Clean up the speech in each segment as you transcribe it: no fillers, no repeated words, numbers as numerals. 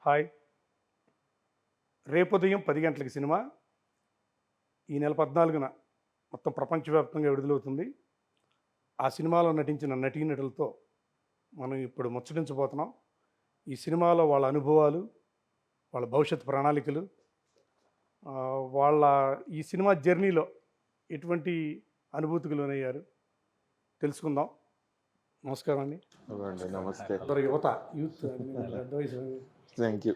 Hi. రేపుదయం 10 గంటలకి cinema ఈ నెల 14న మొత్తం ప్రపంచవ్యాప్తంగా విడుదలవుతుంది. ఆ సినిమాలో నటించిన నటీనటులతో మనం ఇప్పుడు ముచ్చటించబోతున్నాం. ఈ సినిమాలో వాళ్ళ అనుభవాలు, వాళ్ళ భవిష్యత్ ప్రణాళికలు, వాళ్ళ ఈ సినిమా జర్నీలో ఎటువంటి అనుభూతికి లోనయ్యారు తెలుసుకుందాం. నమస్కారం అండి. నమస్తే. అందరూ యూత్ పెద్ద వయసు. Thank you.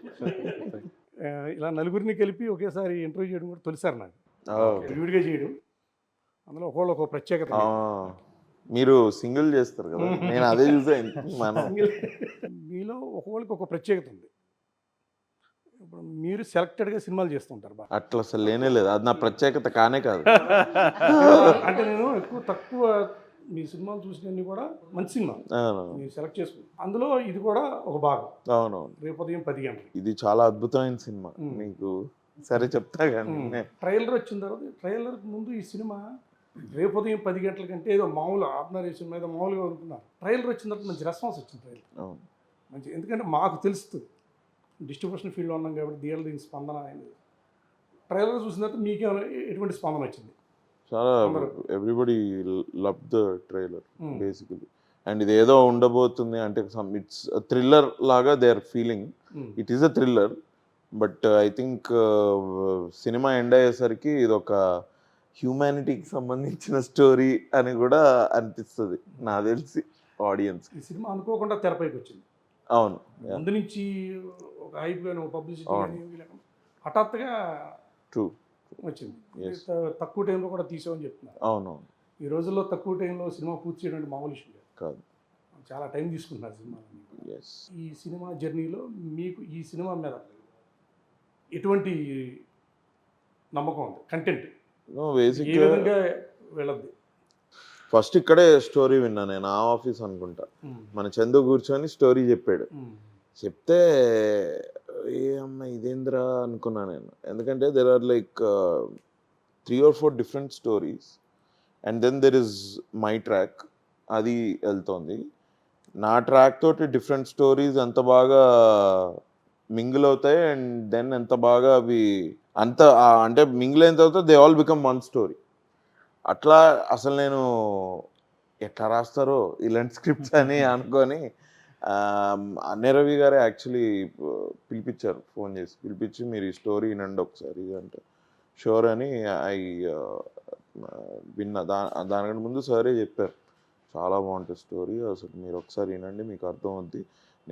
ఇలా నలుగురిని కలిపి ఒకేసారి ఇంటర్వ్యూ చేయడం కూడా తొలిసారి నాకు. విడిగా చేయడం, అందులో ఒకళ్ళు ఒక ప్రత్యేకత. మీరు సింగిల్ చేస్తారు కదా, నేను అదే చూసాను. మీలో ఒకళ్ళకి ఒక ప్రత్యేకత ఉంది. ఇప్పుడు మీరు సెలెక్టెడ్గా సినిమాలు చేస్తుంటారు బాగా. అట్లా అసలు లేనే లేదు, అది నా ప్రత్యేకత కానే కాదు. అంటే నేను తక్కువ మీ సినిమాలు చూసినవన్నీ కూడా మంచి సినిమా మీరు సెలెక్ట్ చేసుకున్నాను. అందులో ఇది కూడా ఒక భాగం. అవునవును. రేపుదయం 10 గంటలు ఇది చాలా అద్భుతమైన సినిమా. మీకు సరే చెప్తా కానీ ట్రైలర్ వచ్చిన తర్వాత, ట్రైలర్ ముందు ఈ సినిమా రేపుదయం 10 గంటల కంటే ఏదో మామూలు ఆర్డినరీ సినిమా ఏదో మామూలుగా అనుకున్నారు. ట్రైలర్ వచ్చిన తర్వాత మంచి రెస్పాన్స్ వచ్చింది. ట్రైలర్ మంచి, ఎందుకంటే మాకు తెలుస్తుంది డిస్ట్రిబ్యూషన్ ఫీల్డ్లో ఉన్నాం కాబట్టి దీని స్పందన అనేది. ట్రైలర్ చూసిన తర్వాత మీకేమైనా ఎటువంటి స్పందన వచ్చింది? చాలా everybody love the trailer basically. And ఇది ఏదో ఉండబోతుంది అంటే ఇట్స్ థ్రిల్లర్ లాగా they are feeling. It is a thriller, but I think cinema end అయ్యేసరికి ఇది ఒక హ్యూమానిటీకి సంబంధించిన స్టోరీ అని కూడా అనిపిస్తుంది నాకు తెలిసి ఆడియన్స్. ఈ సినిమా అనుకోకుండా తెరపైకి వచ్చింది. అవును, ముందు నుంచి ఒక హైప్ కానీ ఒక పబ్లిసిటీ కానీ హఠాత్తుగా ట్రూ వచ్చింది. తక్కువ టైంలో కూడా తీసామని చెప్తున్నారు. అవునవును. ఈ రోజుల్లో తక్కువ టైంలో సినిమా పూర్తి చేయడం మామూలు విషయం కాదు, చాలా టైం తీసుకుంటున్నారు సినిమా. ఈ సినిమా జర్నీలో మీకు ఈ సినిమా మీద ఎటువంటి నమ్మకం ఉంది? కంటెంట్ ఏ విధంగా వెళ్ళద్ది? ఫస్ట్ ఇక్కడే స్టోరీ విన్నా నేను, ఆ ఆఫీస్ అనుకుంటా. మన చందు కూర్చొని స్టోరీ చెప్పాడు. చెప్తే ఏ అమ్మ ఇదేంద్రా అనుకున్నా నేను. ఎందుకంటే there are like 3 or 4 different stories and then there is my track, అది వెళ్తోంది. నా ట్రాక్ తోటి డిఫరెంట్ స్టోరీస్ ఎంత బాగా మింగిల్ అవుతాయి అండ్ దెన్ ఎంత బాగా అవి అంత అంటే మింగిల్ అయిన తర్వాత they all become one story. అట్లా అసలు నేను ఎట్లా రాస్తారో ఇలాంటి స్క్రిప్ట్స్ అని అనుకొని అన్నయ్య రవి గారే యాక్చువల్లీ పిలిపించారు, ఫోన్ చేసి పిలిపించి మీరు ఈ స్టోరీ వినండి ఒకసారి అంటే షూర్ అని ఐ విన్నా. దానికంటే ముందు సరే చెప్పారు చాలా బాగుంటుంది స్టోరీ, అసలు మీరు ఒకసారి వినండి మీకు అర్థం అవుద్ది,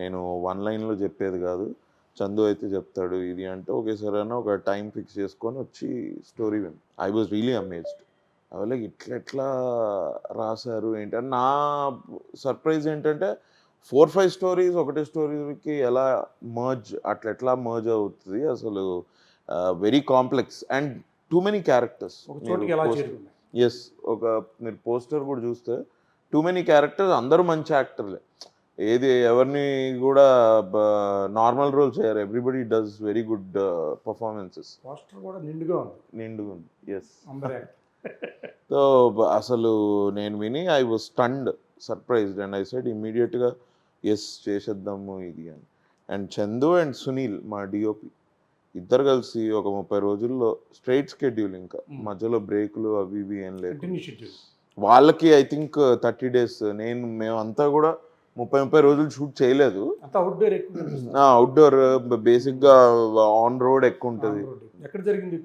నేను 1 లైన్లో చెప్పేది కాదు, చందు అయితే చెప్తాడు ఇది అంటే ఓకే సార్ అని ఒక టైం ఫిక్స్ చేసుకొని వచ్చి story win. I was really amazed. అవి ఇట్లా రాశారు ఏంటి అని. నా సర్ప్రైజ్ ఏంటంటే 4-5 స్టోరీస్ ఒకటే స్టోరీకి ఎలా మర్జ్, ఎట్లా మర్జ్ అవుతుంది అసలు. Very complex and too many characters. Yes, ఒక మీరు పోస్టర్ కూడా చూస్తే టూ మెనీ క్యారెక్టర్స్, అందరూ మంచి యాక్టర్లే, ఏది ఎవరిని కూడా నార్మల్ రోల్ చేయరు, everybody does very good performances. Poster కూడా నిండుగా ఉంది. ఎస్. సో అసలు నేను విని I was stunned, surprised and I said ఇమ్మీడియట్గా ఎస్ చేసేద్దాము ఇది అని. అండ్ చందు అండ్ సునీల్ మా డిఓపి ఇద్దరు కలిసి ఒక 30 రోజుల్లో స్ట్రైట్ స్కెడ్యూల్, ఇంకా మధ్యలో బ్రేకులు అవి ఇవి ఏం లేదు వాళ్ళకి. I think 30 days. మేమంతా కూడా 30 రోజులు షూట్ చేయలేదు. అవుట్డోర్ బేసిక్గా, ఆన్ రోడ్ ఎక్కువ ఉంటుంది. ఎక్కడ జరిగింది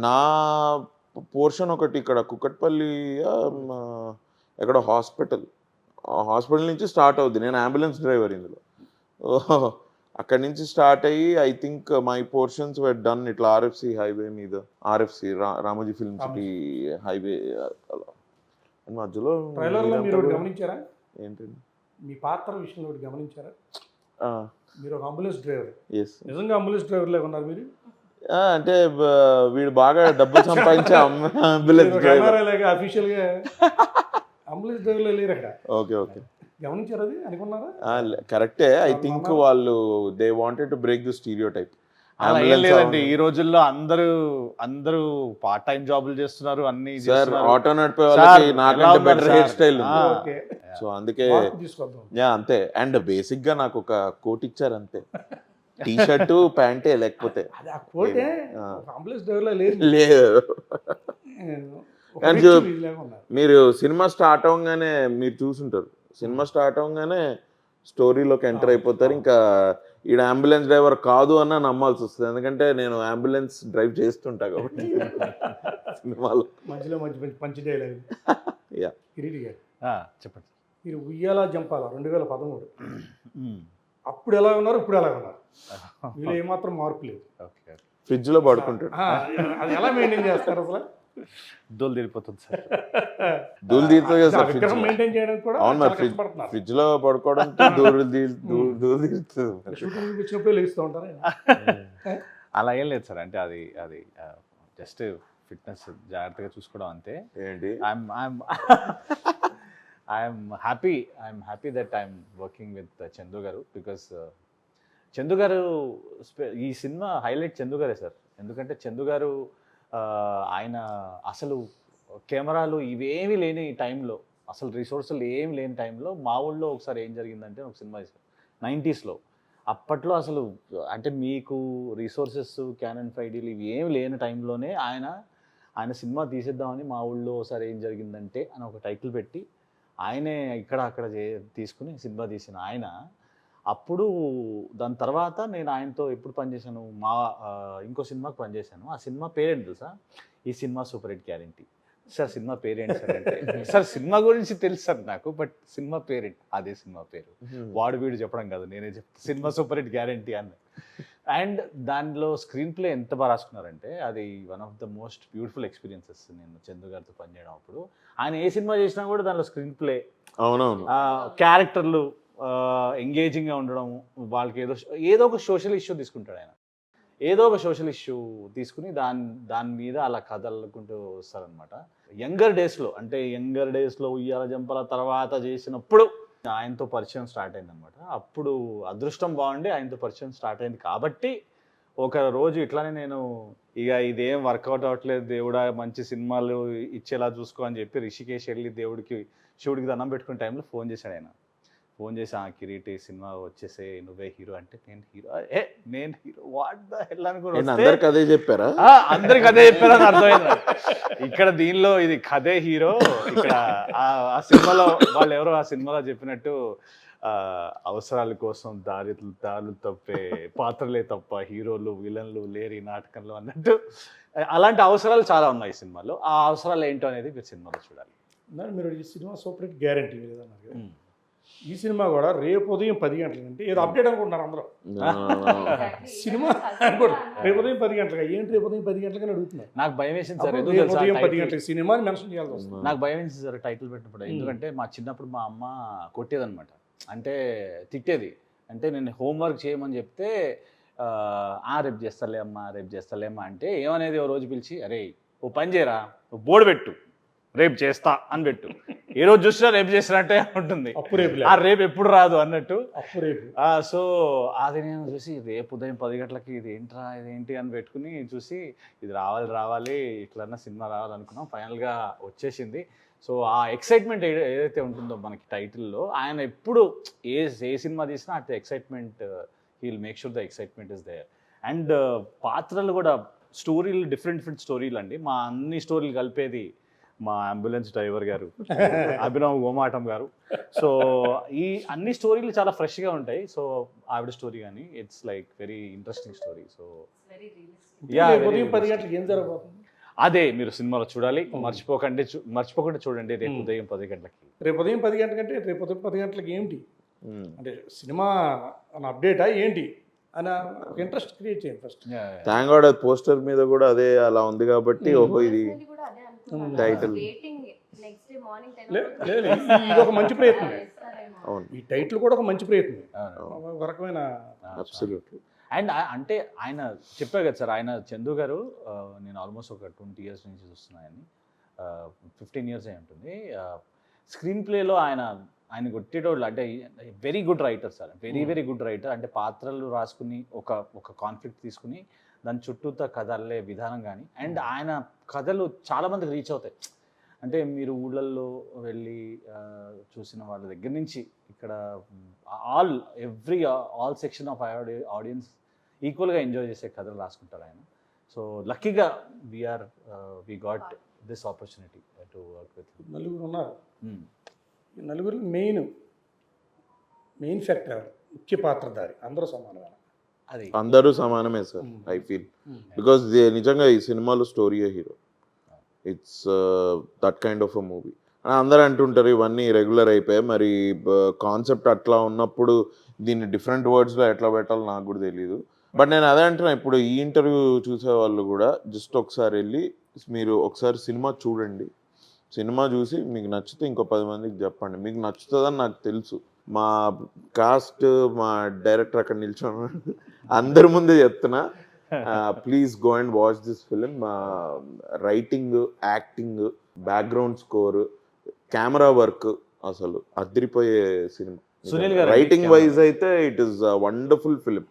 నా పోర్షన్ ఒకటి ఇక్కడ కుక్కట్పల్లి ఎక్కడ హాస్పిటల్ నుంచి స్టార్ట్ అవుద్ది. నేను అంబులెన్స్ డ్రైవర్ ఇందులో. అక్కడి నుంచి స్టార్ట్ అయ్యి I think my portions were done ఇట్లా ఆర్ఎఫ్సి హైవే మీద, RFC Ramoji film city highway అలా మధ్యలో. గమనించారా ఏంటండి మీ పాత్ర విషయంలో గమనించారా? మీరు ఒక అంబులెన్స్ డ్రైవర్. ఎస్, నిజంగా అంబులెన్స్ డ్రైవర్ లాగా ఉన్నారు మీరు. అంటే వీడు బాగా డబ్బులు సంపాదించే అంబులెన్స్ డ్రైవర్ అఫీషియల్గా అంబులెన్స్ డ్రైవర్లో లేరు అక్కడ. ఓకే ఓకే, గమనించారు అది అనుకున్నారా? కరెక్టే. ఐ థింక్ వాళ్ళు they wanted to break the stereotype. లేదండి, ఈ రోజుల్లో అందరూ పార్ట్ టైం జాబులు చేస్తున్నారు, అన్ని ఆటో నడిపే వాళ్ళకి నాకంటే బెటర్ హెయిర్ స్టైల్ ఉంది. సో అందుకే అంతే. అండ్ బేసిక్ గా నాకు ఒక కోట్ ఇచ్చారు అంతే. టీ షర్టు ప్యాంటే లేకపోతే అది ఆ కోటే ఆ. ఒక అంబులెన్స్ డ్రైవర్లో లేదు. లేదు. ఒక కానీ వ్యక్తి వీధిలాగా ఉన్నారు. మీరు సినిమా స్టార్ట్ అవ్వగానే మీరు చూసుంటారు, సినిమా స్టార్ట్ అవ్వగానే స్టోరీలోకి ఎంటర్ అయిపోతారు. ఇంకా ఈడ అంబులెన్స్ డ్రైవర్ కాదు అన్న నమ్మాల్సి వస్తుంది, ఎందుకంటే నేను అంబులెన్స్ డ్రైవ్ చేస్తుంటా కాబట్టి సినిమాలో. మధ్యలో మంచి మంచి పంచి డైలాగ్. యా. కిరీటి గారు చెప్పండి. మీరు ఉయ్యాలా జంపాలా 2013 అప్పుడు ఎలా ఉన్నారు, ఇప్పుడు ఎలా ఉన్నారు, వీళ్ళు ఏమాత్రం మార్పు లేదు. ఓకే. ఫ్రిడ్జ్ లో పడుకుంటాడు. అది ఎలా మెయింటైన్ చేస్తారు అసలు? దోలు తీరిపోతుంది సార్. దూలు తీరుతుంది కదా సార్ విగ్రహం ఫ్రిడ్జ్ లో. మెయింటైన్ చేయడానికి కూడా అవును మరి, చాలా కష్టపడుతున్నారు. ఫ్రిడ్జ్ లో పడుకోవడానికి దూలు తీరుతుంది. షూటింగ్ వచ్చినప్పుడే లేస్తూ ఉంటారు. అలా ఏం లేదు సార్, అంటే అది అది జస్ట్ ఫిట్నెస్ జాగ్రత్తగా చూసుకోవడం అంతే. ఏంటి I'm happy that I'm working with Chandu గారు, బికాస్ చందు గారు ఈ సినిమా హైలైట్ చందు గారే సార్. ఎందుకంటే చందు గారు ఆయన అసలు కెమెరాలు ఇవేమీ లేని టైంలో, అసలు రిసోర్సులు ఏమి లేని టైంలో మా ఊళ్ళో ఒకసారి ఏం జరిగిందంటే ఒక సినిమా 90sలో, అప్పట్లో అసలు అంటే మీకు రిసోర్సెస్ క్యానన్ 5Dలు ఇవి ఏమి లేని టైంలోనే ఆయన సినిమా తీసేద్దామని మా ఊళ్ళో ఒకసారి ఏం జరిగిందంటే అని ఒక టైటిల్ పెట్టి ఆయనే ఇక్కడ అక్కడ తీసుకుని సినిమా తీసిన ఆయన. అప్పుడు దాని తర్వాత నేను ఆయనతో ఎప్పుడు పనిచేశాను, ఇంకో సినిమాకి పనిచేశాను. ఆ సినిమా పేరేంటి తెలుసా? ఈ cinema super hit guarantee. Sir cinema పేరేంటి సార్ అంటే, సార్ సినిమా గురించి తెలుసు సార్ నాకు, బట్ సినిమా పేరేంటి? అదే సినిమా పేరు. వాడు వీడు చెప్పడం కాదు, నేనే చెప్తాను, సినిమా సూపర్ హిట్ గ్యారంటీ అని. అండ్ దానిలో స్క్రీన్ ప్లే ఎంత బాగా రాసుకున్నారంటే అది one of the most beautiful experiences. నేను చందు గారితో పనిచేయడం అప్పుడు ఆయన ఏ సినిమా చేసినా కూడా దానిలో స్క్రీన్ ప్లే, అవునవును, క్యారెక్టర్లు ఎంగేజింగ్గా ఉండడం, వాళ్ళకి ఏదో ఒక సోషల్ ఇష్యూ తీసుకుంటాడు ఆయన, ఏదో ఒక సోషల్ ఇష్యూ తీసుకుని దాని మీద అలా కథలుకుంటూ వస్తారనమాట. యంగర్ డేస్లో ఉయ్యాల జంపల తర్వాత చేసినప్పుడు ఆయనతో పరిచయం స్టార్ట్ అయిందనమాట. అప్పుడు అదృష్టం బాగుండి ఆయనతో పరిచయం స్టార్ట్ అయింది కాబట్టి ఒక రోజు ఇట్లానే నేను ఇక ఇదేం వర్కౌట్ అవ్వట్లేదు దేవుడా, మంచి సినిమాలు ఇచ్చేలా చూసుకో అని చెప్పి రిషికేష్ వెళ్ళి శివుడికి దండం పెట్టుకునే టైంలో ఫోన్ చేశాడు ఆయన. ఫోన్ చేసి కిరీటి సినిమా వచ్చేసే, నువ్వే హీరో అంటే, నేను హీరో వాట్ ద హెల్ అనుకుని అందరికి అదే చెప్పారా? అందరికి అదే చెప్పారని అర్థమైంది. ఇక్కడ దీనిలో ఇది కథే హీరో, ఇక్కడ ఆ సినిమాలో వాళ్ళు ఎవరో ఆ సినిమాలో చెప్పినట్టు అవసరాల కోసం దారులు తప్పే పాత్రలే తప్ప హీరోలు విలన్లు లేరు ఈ నాటకంలో అన్నట్టు, అలాంటి అవసరాలు చాలా ఉన్నాయి ఈ సినిమాలో. ఆ అవసరాలు ఏంటో అనేది మీరు సినిమాలో చూడాలి. మీరు ఈ సినిమా సూపర్ హిట్ గ్యారంటీ లేదన్నారు కదా, ఈ సినిమా కూడా రేపు ఉదయం 10 గంటలకంటే ఏదో అప్డేట్ అనుకుంటున్నారు అందరూ. సినిమా కూడా రేపు ఉదయం 10 గంటలుగా ఏంటి, రేపు ఉదయం 10 గంటలకని అడుగుతున్నారు. నాకు భయం వేసింది సార్, రేపు ఉదయం 10 గంటలకు సినిమా అని మెన్షన్ చేయాల్సి వస్తుంది. నాకు భయం వేసింది సార్ టైటిల్ పెట్టినప్పుడు. ఎందుకంటే మా చిన్నప్పుడు మా అమ్మ కొట్టేదనమాట, అంటే తిట్టేది. అంటే నేను హోంవర్క్ చేయమని చెప్తే రేపు చేస్తలే అమ్మా అంటే ఏమనేది, ఓ రోజు పిలిచి, అరే ఓ పని చేయరా, బోర్డు పెట్టు, రేపు చేస్తా అని పెట్టు, ఏ రోజు చూసినా రేపు చేసినట్టే ఉంటుంది, రేపు ఎప్పుడు రాదు అన్నట్టు. సో అది నేను చూసి రేపు ఉదయం 10 గంటలకి ఇదేంటి అని పెట్టుకుని చూసి ఇది రావాలి ఇట్లన్నా సినిమా రావాలనుకున్నాం. ఫైనల్గా వచ్చేసింది. సో ఆ ఎక్సైట్మెంట్ ఏదైతే ఉంటుందో మనకి టైటిల్లో, ఆయన ఎప్పుడు ఏ సినిమా తీసినా at excitement, he will make sure the excitement is there. And పాత్రలు కూడా స్టోరీలు డిఫరెంట్ స్టోరీలు అండి. మా అన్ని స్టోరీలు కలిపేది మా అంబులెన్స్ డ్రైవర్ గారు అభినవ్ గోమాటం గారు. సో ఈ అన్ని స్టోరీలు చాలా ఫ్రెష్గా ఉంటాయి. సో ఆవిడ స్టోరీ కానీ it's like very interesting story. So ఉదయం 10 గంటలకు ఏం జరగబోతుంది అదే మీరు సినిమాలో చూడాలి. మర్చిపోకుండా చూడండి రేపు ఉదయం 10 గంటలకి. రేపు ఉదయం 10 గంటలకంటే రేపు ఉదయం 10 గంటలకి ఏంటి అంటే సినిమా అప్డేటా ఏంటి అని ఒక ఇంట్రెస్ట్ క్రియేట్ చేయండి ఫస్ట్. థ్యాంక్ గాడ్ పోస్టర్ మీద కూడా అదే అలా ఉంది కాబట్టి ఓహో ఇది టైటిల్. ఇది ఒక మంచి ప్రయత్నం. ఈ టైటిల్ కూడా ఒక మంచి ప్రయత్నం, ఒక రకమైన. అబ్సల్యూట్లీ. అండ్ అంటే ఆయన చెప్పారు కదా సార్, ఆయన చందు గారు నేను ఆల్మోస్ట్ ఒక 20 years నుంచి చూస్తున్నాయని, 15 years అయి ఉంటుంది. స్క్రీన్ ప్లేలో ఆయన కొట్టేటోళ్ళు అంటే very good writer sir, very good writer. అంటే పాత్రలు రాసుకుని ఒక కాన్ఫ్లిక్ట్ తీసుకుని దాని చుట్టూతో కథ అల్లే విధానం కానీ, అండ్ ఆయన కథలు చాలామందికి రీచ్ అవుతాయి. అంటే మీరు ఊళ్ళల్లో వెళ్ళి చూసిన వాళ్ళ దగ్గర నుంచి ఇక్కడ ఆల్ సెక్షన్ ఆఫ్ ఆడియన్స్ ఈక్వల్గా ఎంజాయ్ చేసే కథలు రాసుకుంటారు ఆయన. సో లక్కీగా we got this opportunity to work with. నలుగురు ఉన్నారు. ఈ నలుగురు మెయిన్ ఫ్యాక్టర్ ఎవరు? ముఖ్య పాత్రధారి అందరూ సమానమే. అది అందరూ సమానమే సార్, ఐ ఫీల్. బికాస్ నిజంగా ఈ సినిమాలో స్టోరీయే hero. It's that kind of a movie. అందరూ అంటుంటారు ఇవన్నీ రెగ్యులర్ అయిపోయాయి, మరి కాన్సెప్ట్ అట్లా ఉన్నప్పుడు దీన్ని డిఫరెంట్ వర్డ్స్లో ఎట్లా పెట్టాలో నాకు కూడా తెలియదు. బట్ నేను అదే అంటున్నా, ఇప్పుడు ఈ ఇంటర్వ్యూ చూసే వాళ్ళు కూడా జస్ట్ ఒకసారి వెళ్ళి మీరు ఒకసారి సినిమా చూడండి. సినిమా చూసి మీకు నచ్చితే ఇంకో 10 మందికి చెప్పండి. మీకు నచ్చుతుందని నాకు తెలుసు. మా కాస్ట్, మా డైరెక్టర్ అక్కడ నిల్చొని అందరి ముందే చెప్తున్నా, please go and watch this film. Writing, acting, background score, camera work అసలు అదిరిపోయే సినిమా. సునీల్ గారు రైటింగ్ వైజ్ అయితే it is wonderful film.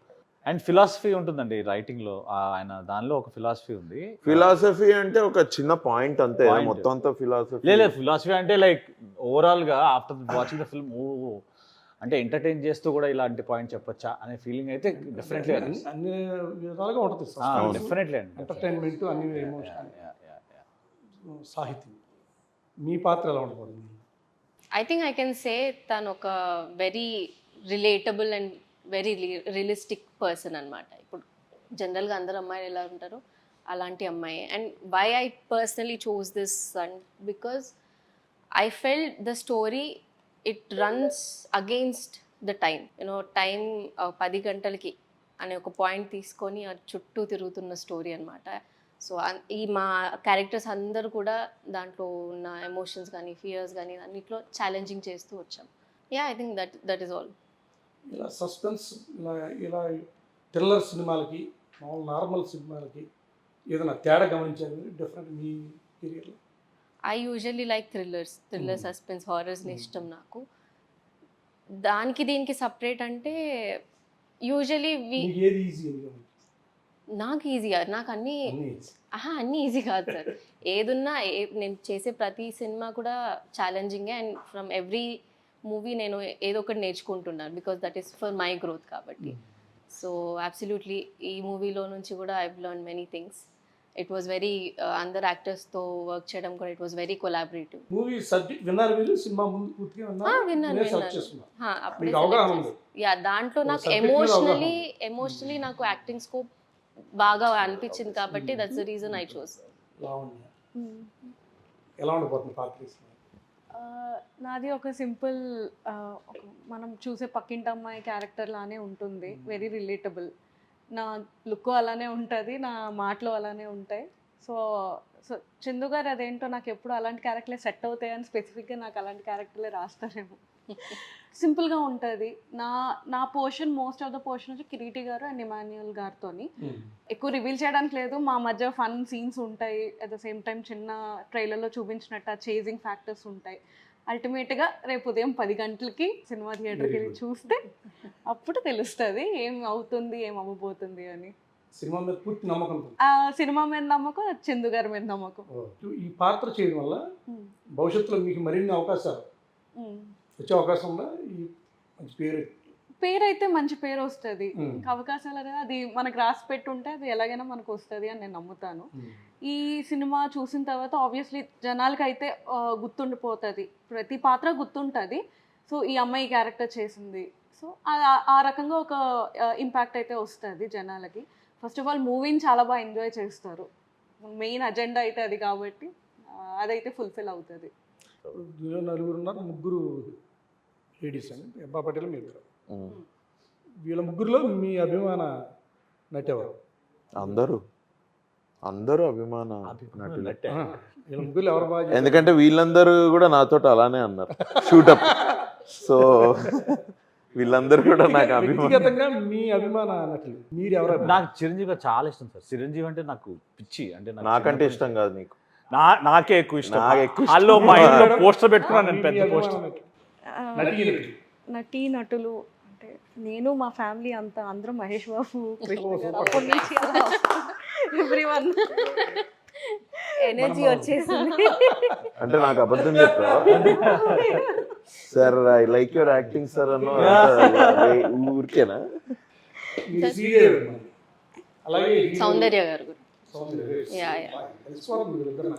And philosophy ఉంటుందండి రైటింగ్లో. ఆయన దానిలో ఒక ఫిలాసఫీ ఉంది. ఫిలాసఫీ అంటే ఒక చిన్న పాయింట్ అంతే, మొత్తం అంతా ఫిలాసఫీ లేదు. ఫిలాసఫీ అంటే లైక్ ఓవరాల్గా ఆఫ్టర్ వాచింగ్ ద ఫిల్మ్ అంటే ఎంటర్టైన్ చేస్తూ కూడా ఇలాంటి పాయింట్ చెప్పొచ్చా అనే ఫీలింగ్ అయితే డెఫినెట్లీ అన్ని విధాలుగా ఉంటుంది. డెఫినెట్లీ అండి. ఎంటర్టైన్మెంట్, అన్ని ఎమోషన్, సాహిత్యం. మీ పాత్ర ఎలా ఉండబోతుంది? I think I can say తను ఒక very relatable and very realistic person అనమాట. ఇప్పుడు జనరల్గా అందరు అమ్మాయిలు ఎలా ఉంటారో అలాంటి అమ్మాయి. And why I personally choose this and because I felt the story it runs against the time. You time 10 గంటలకి అనే ఒక పాయింట్ తీసుకొని ఆ చుట్టూ తిరుగుతున్న స్టోరీ అనమాట. సో ఈ మా క్యారెక్టర్స్ అందరూ కూడా దాంట్లో ఉన్న ఎమోషన్స్ కానీ ఫియర్స్ కానీ అన్నిట్లో ఛాలెంజింగ్ చేస్తూ వచ్చాం. Yeah, I think that is all. ఇలా సస్పెన్స్, ఇలా థ్రిల్లర్ సినిమాలకి, మామూలు నార్మల్ సినిమాలకి ఏదైనా తేడా గమనించారు డిఫరెంట్ మీ కెరియర్లో? I usually like thriller, suspense, హారర్స్ని ఇష్టం నాకు. దానికి దీనికి సపరేట్ అంటే యూజువల్లీ ఏది ఈజీ? నాకు ఈజీగా, నాకు అన్నీ ఈజీ కాదు సార్. ఏదున్నా నేను చేసే ప్రతి సినిమా కూడా ఛాలెంజింగే. అండ్ ఫ్రమ్ ఎవ్రీ మూవీ నేను ఏదో ఒకటి నేర్చుకుంటున్నాను, because that is for my growth కాబట్టి. సో అబ్సల్యూట్లీ ఈ మూవీలో నుంచి కూడా I learn many things. It was very అందరు యాక్టర్స్తో వర్క్ చేయడం కూడా it was very collaborative. Movie subject విన్నారు మీరు? సినిమా ముందు పూర్తిగా విన్నాను. యా, దాంట్లో నాకు ఎమోషనలీ నాకు యాక్టింగ్ స్కోప్ బాగా అనిపించింది కాబట్టి that's the reason I choose. ఎలా ఉండబోతుంది పాత్ర? నాది ఒక సింపుల్ మనం చూసే పక్కింటి అమ్మాయి క్యారెక్టర్ లానే ఉంటుంది. Very relatable. నా లుక్ అలానే ఉంటుంది, నా మాటలు అలానే ఉంటాయి. సో చందు గారు అదేంటో నాకు ఎప్పుడు అలాంటి క్యారెక్టర్లే సెట్ అవుతాయని స్పెసిఫిక్గా నాకు అలాంటి క్యారెక్టర్లే రాస్తారేమో. సింపుల్గా ఉంటుంది. నా portion, most of the portion వచ్చి కిరీటి గారు అండ్ ఇమాన్యుయల్ గారితో. ఎక్కువ రివీల్ చేయడానికి లేదు, మా మధ్య ఫన్ సీన్స్ ఉంటాయి. అట్ ద సేమ్ టైం చిన్న ట్రైలర్లో చూపించినట్టు చేజింగ్ ఫ్యాక్టర్స్ ఉంటాయి. అల్టిమేట్గా రేపు ఉదయం 10 గంటలకి సినిమా థియేటర్కి వెళ్ళి చూస్తే అప్పుడు తెలుస్తుంది ఏం అవుతుంది, ఏం అవ్వబోతుంది అని. సినిమా మీద పూర్తి నమ్మకం? సినిమా మీద నమ్మకం, చందు గారి మీద నమ్మకం. ఈ పాత్ర చేయడం వల్ల భవిష్యత్తులో మీకు మరిన్ని అవకాశాలు వచ్చే అవకాశం ఉందా? ఈ మంచి పేరు అయితే మంచి పేరు వస్తుంది. ఇంకా అవకాశాలు అనేది అది మనకు రాసి పెట్టుంటే అది ఎలాగైనా మనకు వస్తుంది అని నేను నమ్ముతాను. ఈ సినిమా చూసిన తర్వాత ఆబ్వియస్లీ జనాలకి అయితే గుర్తుండిపోతుంది, ప్రతి పాత్ర గుర్తుంటుంది. సో ఈ అమ్మాయి క్యారెక్టర్ చేసింది, సో ఆ రకంగా ఒక ఇంపాక్ట్ అయితే వస్తుంది జనాలకి. ఫస్ట్ ఆఫ్ ఆల్ మూవీని చాలా బాగా ఎంజాయ్ చేస్తారు. మెయిన్ అజెండా అయితే అది కాబట్టి అదైతే ఫుల్ఫిల్ అవుతుంది. నలుగురు ఉన్నారు, ముగ్గురు లేడీస్ అండి, అబ్బా పటేల్ మీరు. వీళ్ళ ముగ్గురులో మీ అభిమాన నటి ఎవరు? అందరూ అభిమాన నటులు. వీళ్ళ ముగ్గురు ఎవరు బాగా? ఎందుకంటే వీళ్ళందరూ కూడా నాతో అలానే అన్నారు షూటప్. సో వీళ్ళందరూ కూడా నాకు వ్యక్తిగతంగా మీ అభిమాన నటులు మీరు ఎవరు? నాకు చిరంజీవి గారు చాలా ఇష్టం సార్. చిరంజీవి అంటే నాకు పిచ్చి. అంటే నాకంటే ఇష్టం కాదు నీకు? నాకే ఎక్కువ ఇష్టం. వాళ్ళు మా ఇంట్లో పోస్టర్ పెట్టుకున్నాను నేను, పెద్ద పోస్టర్. నటీ నటులు అంటే నేను మా ఫ్యామిలీ అంతా అందరం మహేష్ బాబు, కృష్ణ గారు, అప్పటి నుంచి ఎవ్రీవన్ ఎనర్జీ వచ్చేసింది. అంటే నాకు అబద్ధం చెప్పా sir, I like your acting sir అన్న ఊరికేనా? అలాగే సౌందర్య గారు కూడా. సౌందర్య యా యా. కలిసిపోతుంది వీళ్ళిద్దరు.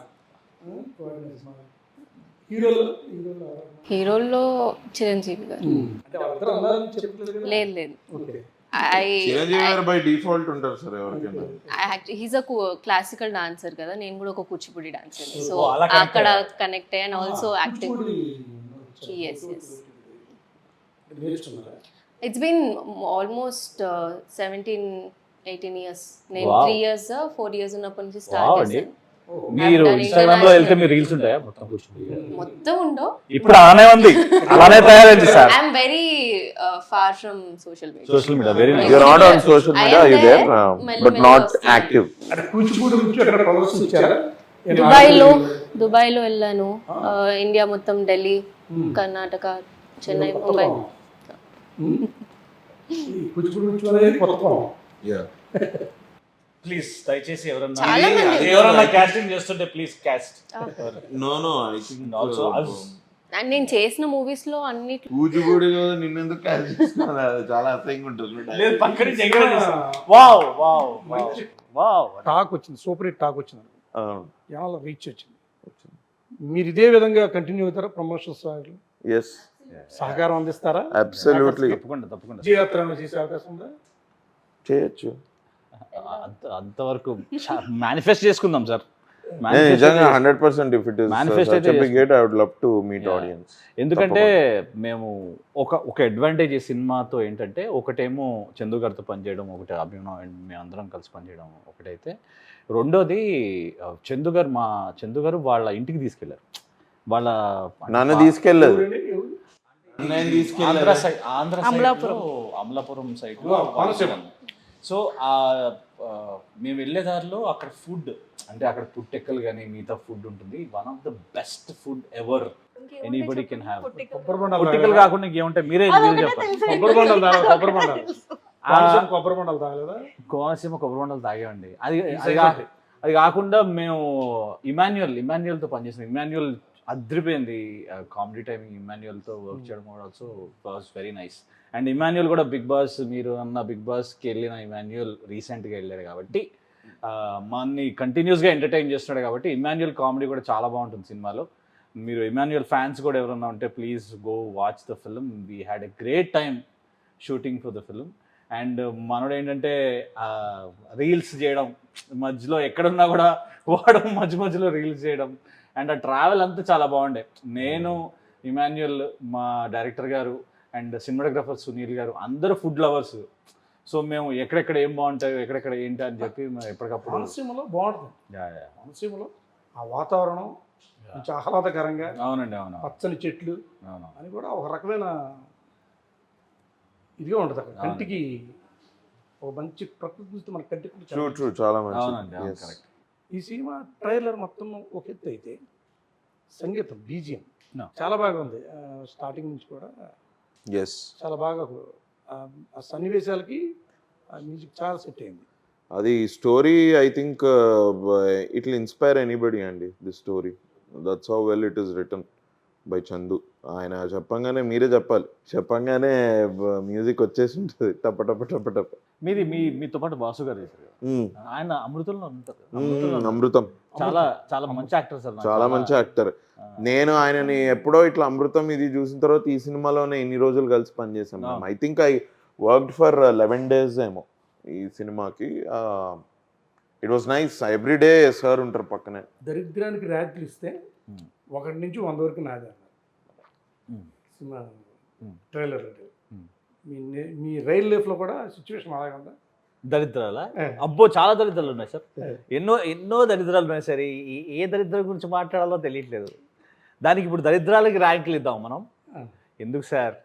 హీరోలు హీరోల్లో చిరంజీవి గారు. అంటే వాళ్ళిద్దరు అన్నారని చెప్పలేదు కదా? లేదు లేదు. Okay. Chiranjeevi garu by default ఉంటారు సార్ ఎవరికైనా. హీస్ అ క్లాసికల్ డాన్సర్ కదా, నేను కూడా ఒక కూచిపూడి డాన్సర్, సో అలా connect అక్కడ connect and also acting. Yes, yes. నేర్చుకున్నారా? It's been almost 17-18 years. నేను Wow. 3 years 4 years ఉన్నప్పటి నుంచి Wow స్టార్ట్ అండి. చేశాను. మీరు done ఇన్స్టాగ్రామ్ లో international. వెళ్తే మీరు రీల్స్ ఉంటాయా మొత్తం కూర్చుంది? మొత్తం ఉండో. ఇప్పుడు అలానే ఉంది, అలానే తయారైంది సార్. I'm very far from social media. Social media very you are not on social I media, am you there there, but మెల్లి నాట్ వస్తున్నాను. యాక్టివ్. అంటే కూచిపూడి నుంచి అక్కడ ప్రదర్శన ఇచ్చారా? దుబాయ్లో వెళ్ళాను. ఇండియా మొత్తం, ఢిల్లీ, కర్ణాటక, చెన్నై, ముంబై. ఈ కూచిపూడి నుంచి అనేది కొత్త కోణం. ప్లీజ్ దయచేసి ఎవరన్నా చాలా మంది ఎవరన్నా కాస్టింగ్ చేస్తుంటే please cast. No no I think also and నేను చేసిన మూవీస్ లో అన్నిట్లో కూచిపూడి నిన్నెందుకు క్యాచ్ చేసుకున్నా, చాలా అసహ్యంగా ఉంటుంది. లేదు పక్క నుంచి ఎంకరేజ్ చేస్తాం. Wow wow wow wow. Talk వచ్చింది, సూపర్ హిట్ టాక్ వచ్చింది, అవును. చాలా రీచ్ వచ్చింది. మీరు ఇదే విధంగా కంటిన్యూ అవుతారా? ప్రమోషన్స్ ఎస్ సహకారం అందిస్తారా? అబ్సల్యూట్లీ తప్పకుండా తప్పకుండా విజయయాత్ర చేసే అవకాశం ఉందా? చేయొచ్చు. అంతవరకు మేనిఫెస్ట్ చేసుకుందాం సార్. నిజంగా 100% if it is Manifest such అయితే a big hit, I would love to meet audience. ఎందుకంటే మేము ఒక అడ్వాంటేజ్ ఈ సినిమాతో ఏంటంటే, ఒకటేమో చందు గారితో పనిచేయడం, ఒకటి అభినవ్ మేము అందరం కలిసి పనిచేయడం ఒకటైతే, రెండోది చందు గారు వాళ్ళ ఇంటికి తీసుకెళ్లారు. వాళ్ళ నన్ను తీసుకెళ్ళలేదు, ఎవరు? Andhra side Amalapuram side. So మేము వెళ్ళే దారిలో అక్కడ ఫుడ్, అంటే అక్కడ పుట్టెక్కలు కానీ మిగతా ఫుడ్ ఉంటుంది. One of the best food ever anybody can have. కొబ్బరి బొండాలు పుట్టెక్కలు కాకుండా ఇంకేముంటాయి మీరే చెప్పండి. కొబ్బరి బొండాలు తాగ కొబ్బరి బొండాలు కొబ్బరి బొండాలు తాగలేదా? కోనసీమ కొబ్బరి బొండాలు తాగేవండి. అది కాకుండా మేము ఇమాన్యుయల్తో పనిచేసాం. ఇమాన్యుయల్ అద్రిపోయింది కామెడీ టైమింగ్. ఇమాన్యుయల్తో వర్క్ చేయడం కూడా also was very nice. And Emmanuel కూడా బిగ్ బాస్, మీరు అన్న బిగ్ బాస్కి వెళ్ళిన ఇమాన్యుయల్ రీసెంట్గా వెళ్ళాడు కాబట్టి మనని కంటిన్యూస్గా ఎంటర్టైన్ చేస్తున్నాడు కాబట్టి ఇమాన్యుయల్ కామెడీ కూడా చాలా బాగుంటుంది సినిమాలో. మీరు ఇమాన్యుయల్ ఫ్యాన్స్ కూడా ఎవరన్నా ఉంటే please go watch the film. We had a great time shooting for the film. And మనోడు ఏంటంటే రీల్స్ చేయడం, మధ్యలో ఎక్కడున్నా కూడా వాడు మధ్యలో రీల్స్ చేయడం, అండ్ ఆ ట్రావెల్ అంతా చాలా బాగుండే. నేను, ఇమాన్యుయల్, మా డైరెక్టర్ గారు అండ్ సినిమాటోగ్రఫర్ సునీల్ గారు అందరూ ఫుడ్ లవర్స్. సో మేము ఎక్కడెక్కడ ఏం బాగుంటాయి, ఎక్కడెక్కడ ఏంటి అని చెప్పి ఎప్పటికప్పుడు కోనసీమలో బాగుంటుంది. కోనసీమలో ఆ వాతావరణం కొంచెం ఆహ్లాదకరంగా, అవునండి అవును పచ్చని చెట్లు అవును అని కూడా ఒక రకమైన ఇదిగా ఉంటుంది అక్కడ. కంటికి ఒక మంచి ప్రకృతి మన కంటికి ట్రూ ట్రూ చాలా అవునండి అవును మంచి. కరెక్ట్. ఈ సినిమా ట్రైలర్ మొత్తం ఒక ఎత్తు అయితే సంగీతం బీజిఎం No. చాలా బాగా ఉంది. స్టార్టింగ్ నుంచి కూడా ఎస్, చాలా బాగా ఆ సన్నివేశాలకి ఆ మ్యూజిక్ చాలా సెట్ అయింది. అది story I think it will inspire anybody అండి. The story that's how well it is written by Chandu. ఆయన చెప్పంగానే మీరే చెప్పాలి, చెప్పంగానే మ్యూజిక్ వచ్చేసి ఉంటుంది టప్ప టప్ప టప్ప టప్ప. మీతో పాటు బాసు గారు చేశారు కదా. ఆయన అమృతంలో ఉంటారు. అమృతం చాలా చాలా మంచి యాక్టర్ సార్. చాలా మంచి యాక్టర్. నేను ఆయనని ఎప్పుడో ఇట్లా అమృతం ఇది చూసిన తర్వాత ఈ సినిమాలోనే ఇన్ని రోజులు కలిసి పనిచేసాం. I think I worked for 11 days ఏమో ఈ సినిమాకి. It was nice. Every day sir ఉంటారు పక్కనే. దరిద్రానికి ర్యాంకులు ఇస్తే 1 నుంచి 100 వరకు నాదే అన్నారు సినిమా ట్రైలర్. అంటే మీ రైల్ లైఫ్లో కూడా సిచ్యువేషన్ అలాగే ఉందా? దరిద్రాలా? అబ్బో చాలా దరిద్రాలు ఉన్నాయి సార్. ఎన్నో దరిద్రాలు ఉన్నాయి సార్. ఏ దరిద్రం గురించి మాట్లాడాలో తెలియట్లేదు. దానికి ఇప్పుడు దరిద్రాలకి ర్యాంకులు ఇద్దాం మనం. ఎందుకు సార్?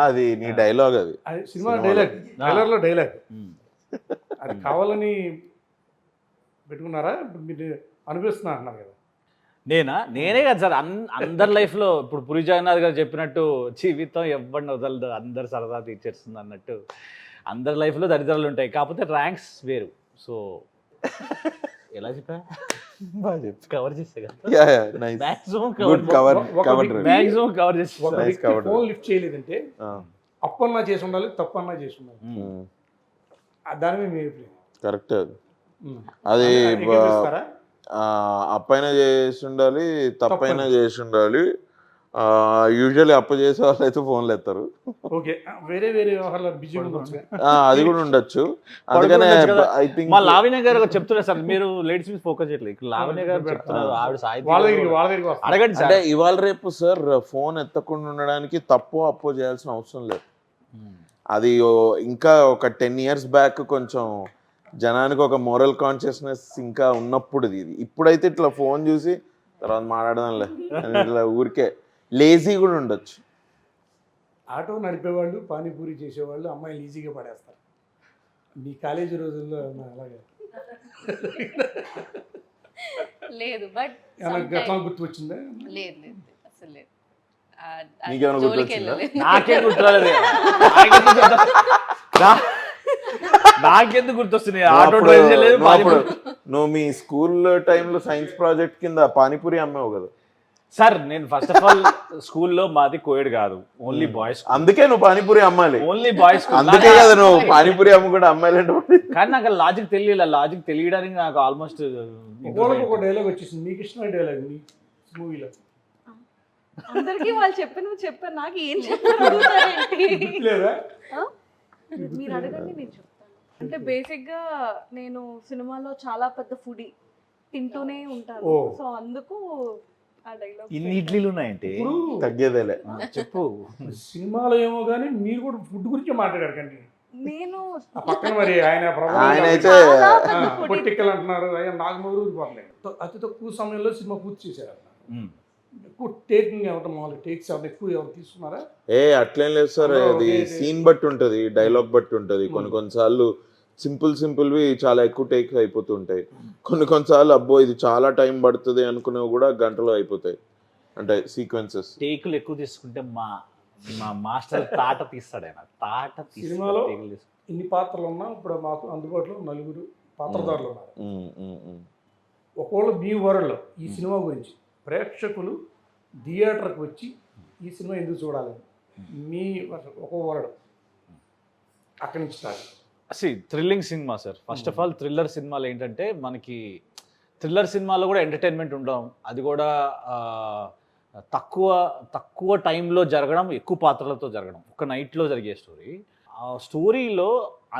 అది నీ డైలాగ్. అది సినిమా డైలాగ్, ట్రైలర్లో డైలాగ్. అది కావాలని పెట్టుకున్నారా? మీరు అనిపిస్తున్నా అన్నారు కదా. నేనే కదా సార్. అందరి లైఫ్లో ఇప్పుడు పురి జగన్నాథ్ గారు చెప్పినట్టు జీవితం ఎవరిని వదలదు, అందరు సరదా తీర్చేస్తుంది అన్నట్టు అందరి లైఫ్లో దరిద్రాలు ఉంటాయి. కాకపోతే ర్యాంక్స్ వేరు. సో ఎలా చెప్పా? కవర్ చేస్తే మ్యాక్సిమం కవర్ చేస్తే. ఫోన్ లిఫ్ట్ చేయలేదంటే అప్పన్నా చేసి ఉండాలి, తప్పన్నా చేసి ఉండాలి. దాని మీద మీ అభిప్రాయం? కరెక్టే అది. ఉమ్. అది ఏకీభవిస్తారా? అప్పైనా చేసి ఉండాలి, తప్పైనా చేసి ఉండాలి. యూజువల్లీ అప్పు చేసే వాళ్ళు అయితే ఫోన్లు ఎత్తారు. ఓకే, వేరే వేరే వ్యవహారాలు బిజీగా ఉండొచ్చు. అది కూడా ఉండొచ్చు. అందుకనే ఐ థింక్ మా లావణ్య గారు చెప్తున్నారు సార్, మీరు లేడీస్ మీద ఫోకస్ చేయట్లేదు. ఇక్కడ లావణ్య గారు చెప్తున్నారు, ఆవిడ సాయి వాళ్ళ దగ్గరికి వస్తారు. అడగండి అంటే సార్. ఇవాళ రేపు సార్ ఫోన్ ఎత్తకుండా ఉండడానికి తప్పో అప్పో చేయాల్సిన అవసరం లేదు. అది ఇంకా ఒక 10 years బ్యాక్ కొంచెం జనానికి ఒక మోరల్ కాన్షియస్నెస్ ఇంకా ఉన్నప్పుడు ఇది. ఇప్పుడైతే ఇట్లా ఫోన్ చూసి తర్వాత మాట్లాడదాంలే అని ఇట్లా ఊరికే లేజీ కూడా ఉండొచ్చు. ఆటో నడిపేవాళ్ళు, పానీపూరి చేసేవాళ్ళు అమ్మాయిలు ఈజీగా పడేస్తారు. మీ కాలేజీ రోజుల్లో అలాగే లేదు, బట్ గట్లా గుర్తు వచ్చిందా? లేదు లేదు అసలు లేదు. నీకేమైనా జోలికి గుర్తొచ్చిందా? వెళ్ళలేదు. నాకేం గుర్తురాలేదు. నాకెందుకు గుర్తొస్తున్నాయి? ఆటో డ్రైవ్ చేయలేదు. నువ్వు మీ స్కూల్ టైంలో సైన్స్ ప్రాజెక్ట్ కింద పానీపూరి అమ్మావు కదా సార్, నేను ఫస్ట్ ఆఫ్ ఆల్ స్కూల్లో మాది కోయడ్ కాదు, ఓన్లీ బాయ్స్. అందుకే నువ్వు పానీపూరి అమ్మాలి. Only boys. అందుకే కదా నువ్వు పానీపూరి అమ్మ కూడా అమ్మాయిలంటే. కానీ నాకు లాజిక్ తెలియదు. లాజిక్ తెలియడానికి నాకు ఆల్మోస్ట్ ఒక డైలాగ్ వచ్చేసింది. మీకు ఇష్టమైన డైలాగ్ మీ మూవీలో? అందరికీ వాళ్ళు చెప్పారు, నాకు ఏం చెప్పారు లేదా? మీరు అడగండి, నేను చెప్తాను. అంటే బేసిక్గా నేను సినిమాలో చాలా పెద్ద ఫుడీ, తింటూనే ఉంటాను. సో అందుకు ఆ డైలాగ్. ఇన్ని ఇడ్లీలు ఉన్నాయంటే ఇప్పుడు తగ్గేదేలే. చెప్పు. సినిమాలో ఏమో కానీ మీరు కూడా ఫుడ్ గురించి మాట్లాడారు కండి. నేను ఆ పక్కన మరి ఆయన ఆయన అయితే పొట్టిక్కలు అంటున్నారు, ఆయన నాగమూరు పోతున్నాయి. అతి తక్కువ సమయంలో సినిమా పూర్తి చేశారు. ఎక్కువ టేకింగ్ ఎవరు మామూలుగా టేక్స్ ఎవరు తీసుకున్నారా? అట్లేం లేదు సార్, అది సీన్ బట్టి ఉంటుంది, డైలాగ్ బట్టి ఉంటుంది. కొన్నిసార్లు సింపుల్వి చాలా ఎక్కువ టేక్స్ అయిపోతుంటాయి. కొన్నిసార్లు అబ్బో ఇది చాలా టైం పడుతుంది అనుకునేవి కూడా గంటలో అయిపోతాయి. అంటే సీక్వెన్సెస్ టేకులు ఎక్కువ తీసుకుంటే మా మాస్టర్ తాట తీస్తాడు. ఆయన తాట సినిమాలో ఇన్ని పాత్రలు ఉన్నా ఇప్పుడు మాకు అందుబాటులో 4 పాత్రధారులు ఉన్నారు. ఒకవేళ మీ వరల్డ్లో ఈ సినిమా గురించి ప్రేక్షకులు థియేటర్కి వచ్చి ఈ సినిమా ఎందుకు చూడాలి, మీ ఒక వరల్డ్ అక్కడి నుంచి start. Thrilling cinema sir. First of all thriller సినిమాలు ఏంటంటే మనకి థ్రిల్లర్ సినిమాలో కూడా ఎంటర్టైన్మెంట్ ఉండడం, అది కూడా తక్కువ టైంలో జరగడం, ఎక్కువ పాత్రలతో జరగడం, ఒక నైట్లో జరిగే స్టోరీ. ఆ స్టోరీలో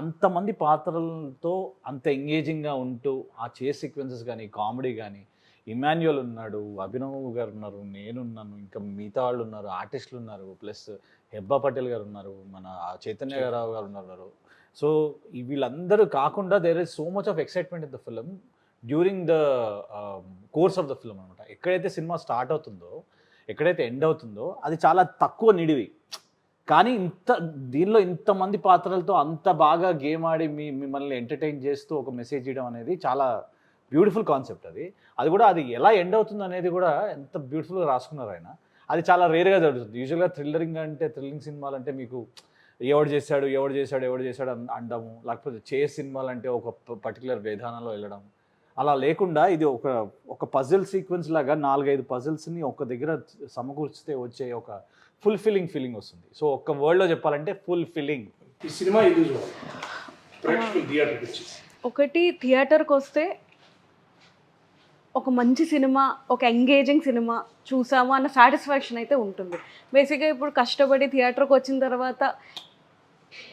అంతమంది పాత్రలతో అంత ఎంగేజింగ్గా ఉంటూ ఆ చేస్ సీక్వెన్సెస్ కానీ, కామెడీ కానీ, ఇమాన్యుయల్ ఉన్నాడు, అభినవ్ గారు ఉన్నారు, నేనున్నాను, ఇంకా మిగతా వాళ్ళు ఉన్నారు, ఆర్టిస్టులు ఉన్నారు, ప్లస్ హెబ్బా పటేల్ గారు ఉన్నారు, మన చైతన్య రావు గారు ఉన్నారు. సో వీళ్ళందరూ కాకుండా there is so much of excitement in the film during the course of the film అనమాట. ఎక్కడైతే సినిమా స్టార్ట్ అవుతుందో, ఎక్కడైతే ఎండ్ అవుతుందో అది చాలా తక్కువ నిడివి. కానీ దీనిలో ఇంతమంది పాత్రలతో అంత బాగా గేమ్ ఆడి మిమ్మల్ని ఎంటర్టైన్ చేస్తూ ఒక మెసేజ్ ఇవ్వడం అనేది చాలా బ్యూటిఫుల్ కాన్సెప్ట్. అది కూడా అది ఎలా ఎండ్ అవుతుంది అనేది కూడా ఎంత బ్యూటిఫుల్గా రాసుకున్నారు ఆయన. అది చాలా రేర్గా జరుగుతుంది. యూజువల్గా థ్రిల్లింగ్ సినిమాలు అంటే మీకు ఎవడు చేశాడు అనడము, లేకపోతే సినిమాలు అంటే ఒక పర్టికులర్ విధానంలో వెళ్ళడం, అలా లేకుండా ఇది ఒక పజిల్ సీక్వెన్స్ లాగా 4-5 పజిల్స్ని ఒక దగ్గర సమకూర్చితే వచ్చే ఒక ఫుల్ ఫీలింగ్ వస్తుంది. సో ఒక్క వర్డ్లో చెప్పాలంటే ఫుల్ ఫీలింగ్. ఈ సినిమా ఎందుకు చూడాలి ప్రేక్షకులు థియేటర్కి వచ్చి? ఒకటి, థియేటర్కి వస్తే ఒక మంచి సినిమా, ఒక ఎంగేజింగ్ సినిమా చూసాము అన్న సాటిస్ఫాక్షన్ అయితే ఉంటుంది. బేసిక్గా ఇప్పుడు కష్టపడి థియేటర్కి వచ్చిన తర్వాత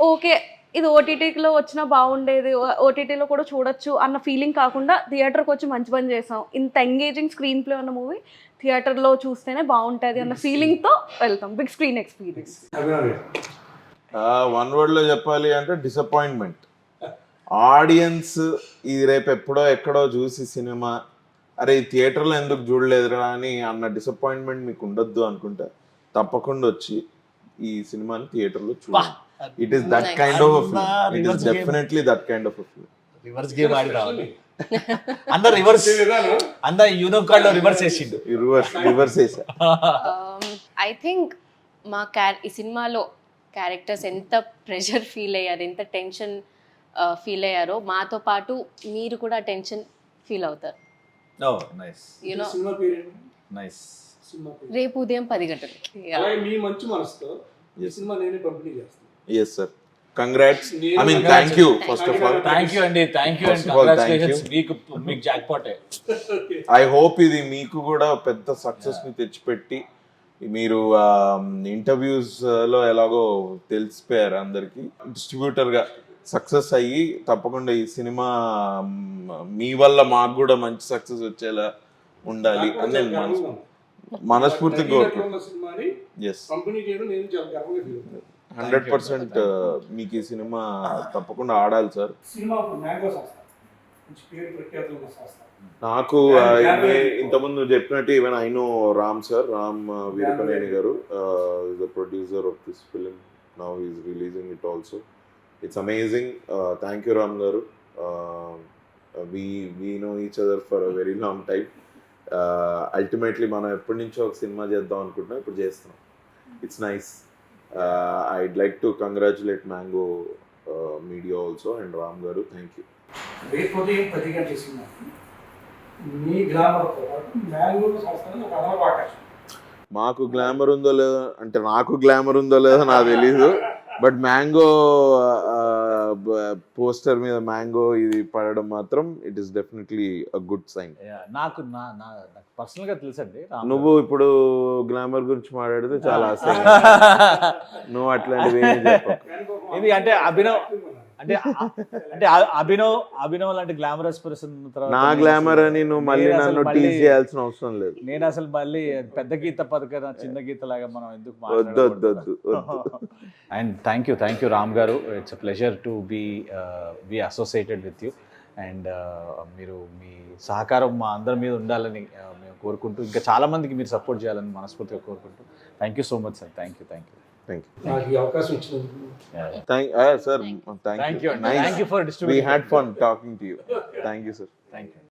ఓకే ఇది ఓటీటీలో వచ్చినా బాగుండేది, ఓటీటీలో కూడా చూడొచ్చు అన్న ఫీలింగ్ కాకుండా థియేటర్కి వచ్చి మంచి పని చేసాం, ఇంత ఎంగేజింగ్ స్క్రీన్ ప్లే ఉన్న మూవీ థియేటర్లో చూస్తేనే బాగుంటుంది అన్న ఫీలింగ్తో వెళ్తాం. Big screen experience. వన్ వర్డ్లో చెప్పాలి అంటే డిసప్పాయింట్మెంట్. ఆడియన్స్ ఇది రేపు ఎప్పుడో ఎక్కడో చూసి సినిమా అరే ఈ థియేటర్లో ఎందుకు చూడలేదురా అని అన్న డిసప్పాయింట్మెంట్ మీకు ఉండొద్దు అనుకుంటా తప్పకుండా వచ్చి ఈ సినిమాని థియేటర్లో చూడండి. It is that kind of film. It is definitely that kind of film. Reverse game ఆడి రావాలి. అందరు రివర్స్ యూనో కార్డ్ లో రివర్స్ వేసిండు. రివర్స్ వేసా. ఐ థింక్ ఈ సినిమాలో క్యారెక్టర్స్ ఎంత ప్రెషర్ ఫీల్ అయ్యారు, ఎంత టెన్షన్ ఫీల్ అయ్యారో మాతో పాటు మీరు కూడా టెన్షన్ ఫీల్ అవుతారు. యూనో రేపు ఉదయం 10 గంటలకి మీ మంచి మనసుతో ఈ సినిమా నేనే పంపిణీ చేస్తాను. Yes sir. Congrats, I mean thank you first of all. Thank you అండి, thank you and First of all, congratulations. thank మీకు జాక్పాటే. ఐ హోప్ ఇది మీకు కూడా పెద్ద సక్సెస్ ని తెచ్చిపెట్టి, మీరు ఇంటర్వ్యూస్ లో ఎలాగో తెలిసిపోయారు అందరికి, డిస్ట్రిబ్యూటర్ గా సక్సెస్ అయ్యి తప్పకుండా ఈ సినిమా మీ వల్ల మాకు కూడా మంచి సక్సెస్ వచ్చేలా ఉండాలి అని నేను మనస్ఫూర్తిగా కోరుకుంటున్నాను. సినిమాని ఎస్, కంపెనీ చేయడం నేను చాలా గర్వంగా ఫీల్ అవుతాను. 100% మీకు ఈ సినిమా తప్పకుండా ఆడాలి సార్. సినిమా ఇప్పుడు మ్యాంగో సంస్థ మంచి పేరు ప్రఖ్యాతులు ఉన్న సంస్థ. నాకు ఇంతకుముందు చెప్పినట్టు even I know Ram sir, Ram Veerapaneni గారు is the producer of this film. Now he is releasing it also. It's amazing. Thank you Ram garu. We know each other for a very long time. Ultimately మనం ఎప్పటి నుంచో ఒక cinema చేద్దాం అనుకుంటున్నాం, ఇప్పుడు చేస్తున్నాం. It's nice. I'd like to congratulate Mango Media also and Ram garu. Thank you. రేపు ఉదయం 10 గంటల సినిమా మీ గ్రామర్తో పాటు మ్యాంగో సంస్థను ఒక అదనపు ఆకర్షణ. మాకు గ్లామర్ ఉందో లేదో అంటే, నాకు గ్లామర్ ఉందో లేదో నాకు తెలీదు, బట్ మ్యాంగో పోస్టర్ మీద మ్యాంగో ఇది పడడం మాత్రం it is definitely a good sign. నాకు పర్సనల్ గా తెలుసండి. నువ్వు ఇప్పుడు గ్లామర్ గురించి మాట్లాడితే చాలా అసహ్యం. నువ్వు అట్లాంటివి ఏమీ చెప్పకు. ఇది అంటే అభినవ్ లాంటి గ్లామరస్ పర్సన్ నా గ్లామర్ అని నువ్వు మళ్ళీ నన్ను టీజ్ చేయాల్సిన అవసరం లేదు. నేను అసలు మళ్ళీ పెద్ద గీత పథకం చిన్న గీత లాగా మనం ఎందుకు వద్దు. And thank you Ram garu. It's a pleasure to be associated with you. And మీరు మీ సహకారం మా అందరి మీద ఉండాలని మేము కోరుకుంటూ, ఇంకా చాలా మందికి మీరు సపోర్ట్ చేయాలని మనస్ఫూర్తిగా కోరుకుంటూ, thank you so much sir. Thank you. నాకు ఈ అవకాశం ఇచ్చినందుకు Sir, thank you. Thank you Nice. for We distributing. had fun talking to you. Thank you, sir. Thank you.